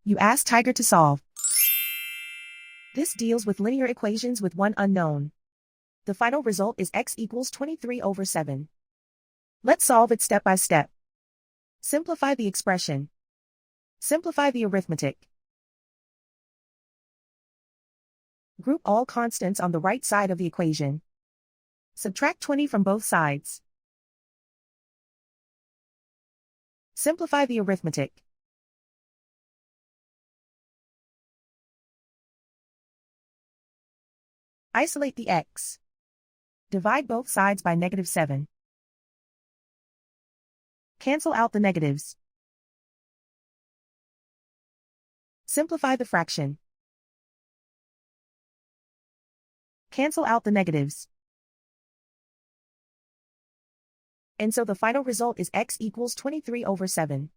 You ask Tiger to solve. This deals with linear equations with one unknown. The final result is x equals 23/7. Let's solve it step by step. Simplify the expression. Simplify the arithmetic. Group all constants on the right side of the equation. Subtract 20 from both sides. Simplify the arithmetic. Isolate the x. Divide both sides by -7. Cancel out the negatives. Simplify the fraction. Cancel out the negatives. And so the final result is x equals 23/7.